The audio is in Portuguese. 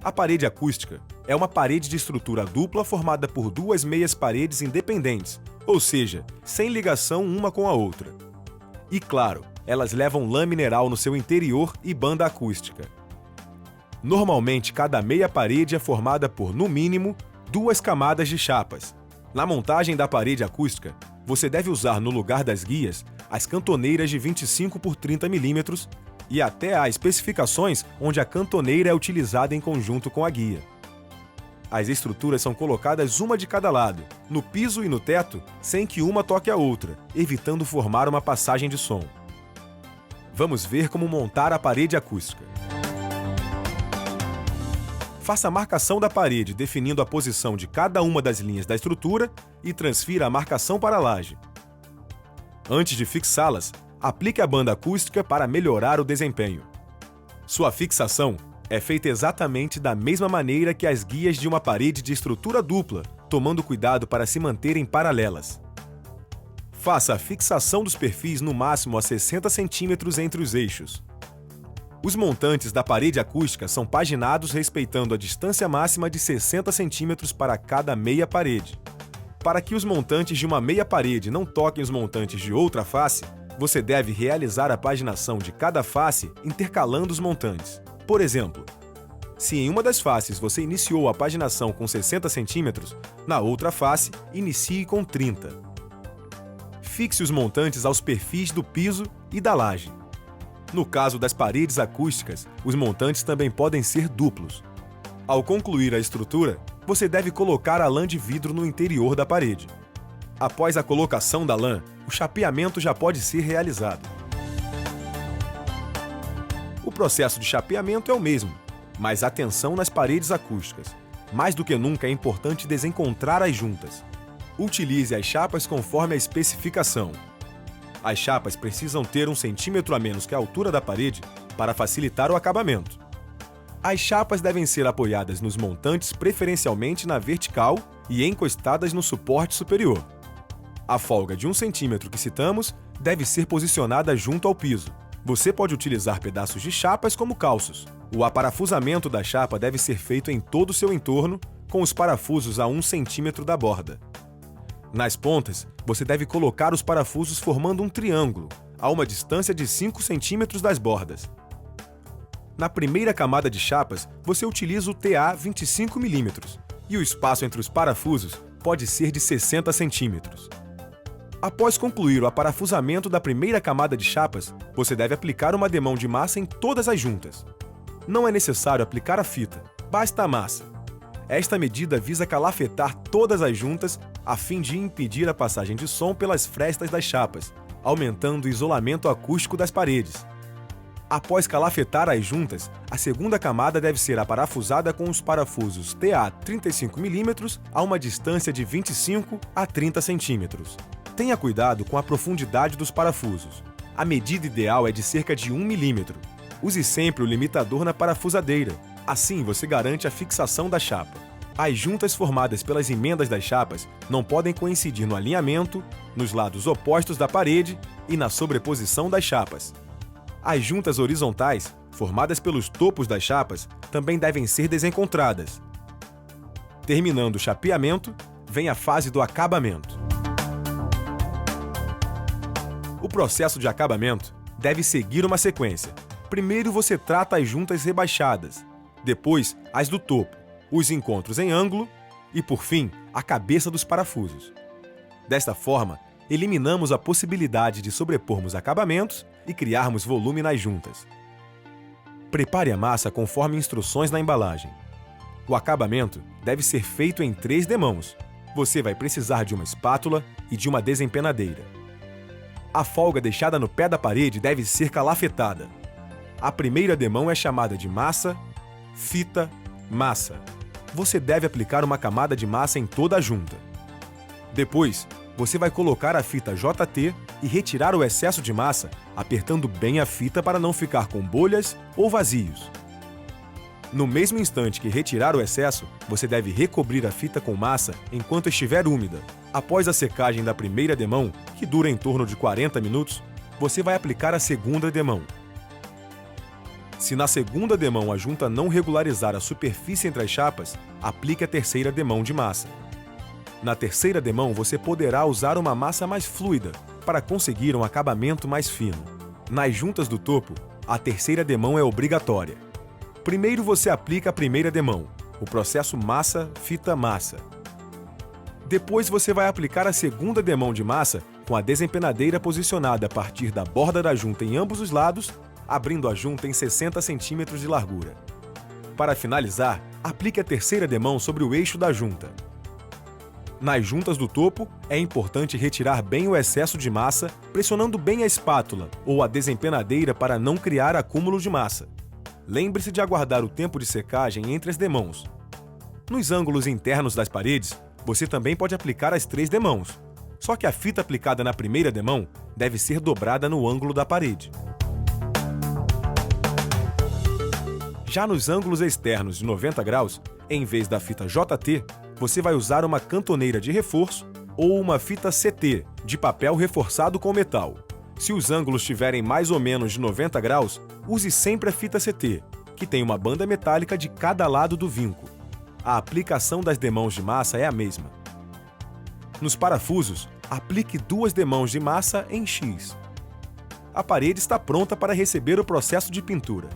A parede acústica é uma parede de estrutura dupla formada por duas meias paredes independentes, ou seja, sem ligação uma com a outra. E claro, elas levam lã mineral no seu interior e banda acústica. Normalmente, cada meia parede é formada por, no mínimo, 2 camadas de chapas. Na montagem da parede acústica, você deve usar no lugar das guias as cantoneiras de 25 por 30 mm e até há especificações onde a cantoneira é utilizada em conjunto com a guia. As estruturas são colocadas uma de cada lado, no piso e no teto, sem que uma toque a outra, evitando formar uma passagem de som. Vamos ver como montar a parede acústica. Faça a marcação da parede definindo a posição de cada uma das linhas da estrutura e transfira a marcação para a laje. Antes de fixá-las, aplique a banda acústica para melhorar o desempenho. Sua fixação é feita exatamente da mesma maneira que as guias de uma parede de estrutura dupla, tomando cuidado para se manterem paralelas. Faça a fixação dos perfis no máximo a 60 cm entre os eixos. Os montantes da parede acústica são paginados respeitando a distância máxima de 60 cm para cada meia parede. Para que os montantes de uma meia parede não toquem os montantes de outra face, você deve realizar a paginação de cada face intercalando os montantes. Por exemplo, se em uma das faces você iniciou a paginação com 60 cm, na outra face, inicie com 30. Fixe os montantes aos perfis do piso e da laje. No caso das paredes acústicas, os montantes também podem ser duplos. Ao concluir a estrutura, você deve colocar a lã de vidro no interior da parede. Após a colocação da lã, o chapeamento já pode ser realizado. O processo de chapeamento é o mesmo, mas atenção nas paredes acústicas. Mais do que nunca é importante desencontrar as juntas. Utilize as chapas conforme a especificação. As chapas precisam ter 1 centímetro a menos que a altura da parede para facilitar o acabamento. As chapas devem ser apoiadas nos montantes preferencialmente na vertical e encostadas no suporte superior. A folga de 1 centímetro que citamos deve ser posicionada junto ao piso. Você pode utilizar pedaços de chapas como calços. O aparafusamento da chapa deve ser feito em todo o seu entorno, com os parafusos a 1 centímetro da borda. Nas pontas, você deve colocar os parafusos formando um triângulo, a uma distância de 5 centímetros das bordas. Na primeira camada de chapas, você utiliza o TA 25 mm e o espaço entre os parafusos pode ser de 60 centímetros. Após concluir o aparafusamento da primeira camada de chapas, você deve aplicar uma demão de massa em todas as juntas. Não é necessário aplicar a fita, basta a massa. Esta medida visa calafetar todas as juntas a fim de impedir a passagem de som pelas frestas das chapas, aumentando o isolamento acústico das paredes. Após calafetar as juntas, a segunda camada deve ser aparafusada com os parafusos TA 35 mm a uma distância de 25 a 30 centímetros. Tenha cuidado com a profundidade dos parafusos. A medida ideal é de cerca de 1 mm. Use sempre o limitador na parafusadeira. Assim, você garante a fixação da chapa. As juntas formadas pelas emendas das chapas não podem coincidir no alinhamento, nos lados opostos da parede e na sobreposição das chapas. As juntas horizontais, formadas pelos topos das chapas, também devem ser desencontradas. Terminando o chapeamento, vem a fase do acabamento. O processo de acabamento deve seguir uma sequência. Primeiro você trata as juntas rebaixadas, depois as do topo, os encontros em ângulo e, por fim, a cabeça dos parafusos. Desta forma, eliminamos a possibilidade de sobrepormos acabamentos e criarmos volume nas juntas. Prepare a massa conforme instruções na embalagem. O acabamento deve ser feito em 3 demãos. Você vai precisar de uma espátula e de uma desempenadeira. A folga deixada no pé da parede deve ser calafetada. A primeira demão é chamada de massa, fita, massa. Você deve aplicar uma camada de massa em toda a junta. Depois, você vai colocar a fita JT e retirar o excesso de massa, apertando bem a fita para não ficar com bolhas ou vazios. No mesmo instante que retirar o excesso, você deve recobrir a fita com massa enquanto estiver úmida. Após a secagem da primeira demão, que dura em torno de 40 minutos, você vai aplicar a segunda demão. Se na segunda demão a junta não regularizar a superfície entre as chapas, aplique a terceira demão de massa. Na terceira demão, você poderá usar uma massa mais fluida para conseguir um acabamento mais fino. Nas juntas do topo, a terceira demão é obrigatória. Primeiro você aplica a primeira demão, o processo massa-fita-massa. Depois você vai aplicar a segunda demão de massa com a desempenadeira posicionada a partir da borda da junta em ambos os lados, abrindo a junta em 60 cm de largura. Para finalizar, aplique a terceira demão sobre o eixo da junta. Nas juntas do topo, é importante retirar bem o excesso de massa, pressionando bem a espátula ou a desempenadeira para não criar acúmulo de massa. Lembre-se de aguardar o tempo de secagem entre as demãos. Nos ângulos internos das paredes, você também pode aplicar as 3 demãos, só que a fita aplicada na primeira demão deve ser dobrada no ângulo da parede. Já nos ângulos externos de 90 graus, em vez da fita JT, você vai usar uma cantoneira de reforço ou uma fita CT, de papel reforçado com metal. Se os ângulos estiverem mais ou menos de 90 graus, use sempre a fita CT, que tem uma banda metálica de cada lado do vinco. A aplicação das demãos de massa é a mesma. Nos parafusos, aplique 2 demãos de massa em X. A parede está pronta para receber o processo de pintura.